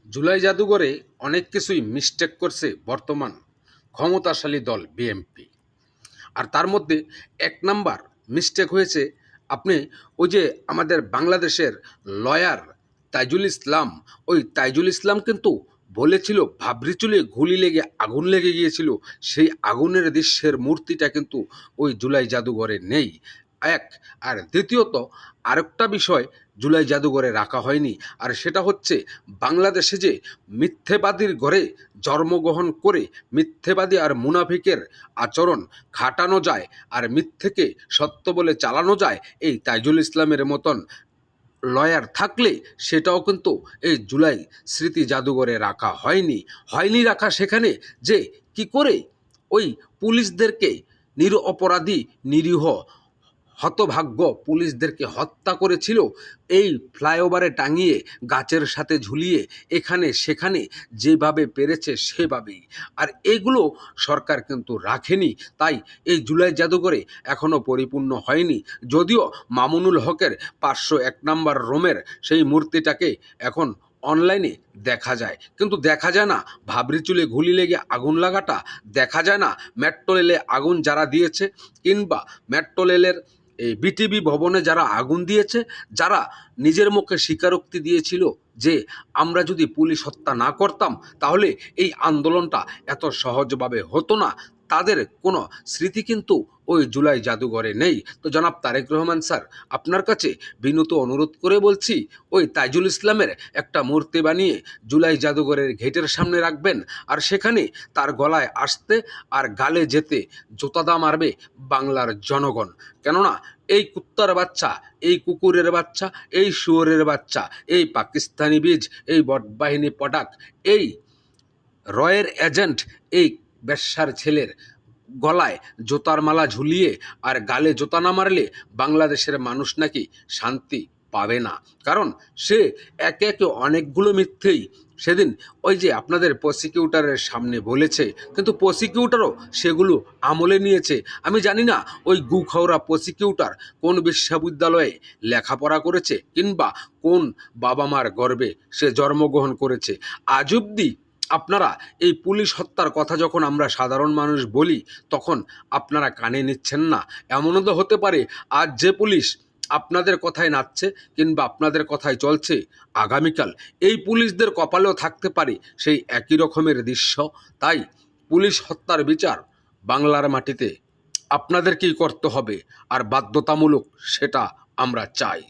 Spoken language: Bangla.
জুলাই জাদুঘরে অনেক কিছুই মিস্টেক করছে বর্তমান ক্ষমতাশালী দল বিএনপি। আর তার মধ্যে এক নাম্বার মিস্টেক হয়েছে, আপনি ওই যে আমাদের বাংলাদেশের লয়ার তাইজুল ইসলাম, ওই তাইজুল ইসলাম কিন্তু বলেছিল ভাবরি চুলে গুলি লেগে আগুন লেগে গিয়েছিল, সেই আগুনের দৃশ্যের মূর্তিটা কিন্তু ওই জুলাই জাদুঘরে নেই। এক, আর দ্বিতীয়ত আরেকটা বিষয় জুলাই জাদুঘরে রাখা হয়নি, আর সেটা হচ্ছে বাংলাদেশে যে মিথ্যেবাদীর ঘরে জন্মগ্রহণ করে মিথ্যেবাদী আর মুনাফিকের আচরণ খাটানো যায় আর মিথ্যেকে সত্য বলে চালানো যায়, এই তাইজুল ইসলামের মতন লয়ার থাকলে সেটাও কিন্তু এই জুলাই স্মৃতি জাদুঘরে রাখা হয়নি রাখা সেখানে যে কি করে ওই পুলিশদেরকে নিরপরাধী নিরীহ হতভাগ্য পুলিশদেরকে হত্যা করেছিল, এই ফ্লাইওভারে টাঙিয়ে গাছের সাথে ঝুলিয়ে এখানে সেখানে যেভাবে পেরেছে সেভাবেই। আর এগুলো সরকার কিন্তু রাখেনি, তাই এই জুলাই জাদুঘরে এখনও পরিপূর্ণ হয়নি। যদিও মামুনুল হকের 501 নম্বর রোমের সেই মূর্তিটাকে এখন অনলাইনে দেখা যায়, কিন্তু দেখা যায় না ভাবরি চুলে গুলি লেগে আগুন লাগাটা, দেখা যায় না মেট্রো রেলে আগুন যারা দিয়েছে, কিংবা মেট্রো রেলের এই বিটিভি ভবনে যারা আগুন দিয়েছে, যারা নিজের মুখে স্বীকারোক্তি দিয়েছিল যে আমরা যদি পুলিশ হত্যা না করতাম তাহলে এই আন্দোলনটা এত সহজভাবে হতো না, তাদের কোনো স্মৃতি কিন্তু ওই জুলাই জাদুঘরে নেই। তো জনাব তারেক রহমান স্যার, আপনার কাছে বিনীত অনুরোধ করে বলছি, ওই তাইজুল ইসলামের একটা মূর্তি বানিয়ে জুলাই জাদুঘরের গেটের সামনে রাখবেন, আর সেখানে তার গলায় আসতে আর গালে যেতে জোতাদা মারবে বাংলার জনগণ। কেননা এই কুত্তার বাচ্চা, এই কুকুরের বাচ্চা, এই শুয়োরের বাচ্চা, এই পাকিস্তানি বীজ, এই বটবাহিনী পটাক, এই রয়ের এজেন্ট, এই বেশ্যার ছেলের গলায় জোতার মালা ঝুলিয়ে আর গালে জোতা না মারলে বাংলাদেশের মানুষ নাকি শান্তি পাবে না। কারণ সে একে একে অনেকগুলো মিথ্যেই সেদিন ওই যে আপনাদের প্রসিকিউটরের সামনে বলেছে, কিন্তু প্রসিকিউটরও সেগুলো আমলে নিয়েছে। আমি জানি না ওই গুখাওরা প্রসিকিউটর কোন বিশ্ববিদ্যালয়ে লেখাপড়া করেছে, কিংবা কোন বাবা মার গর্ভে সে জন্মগ্রহণ করেছে। আজ অবধি আপনারা এই পুলিশ হত্যার কথা যখন আমরা সাধারণ মানুষ বলি, তখন আপনারা কানে নিচ্ছেন না। এমনও তো হতে পারে আজ যে পুলিশ আপনাদের কথায় নাচছে কিংবা আপনাদের কথায় চলছে, আগামীকাল এই পুলিশদের কপালেও থাকতে পারে সেই একই রকমের দৃশ্য। তাই পুলিশ হত্যার বিচার বাংলার মাটিতে আপনাদেরকেই করতে হবে, আর বাধ্যতামূলক সেটা আমরা চাই।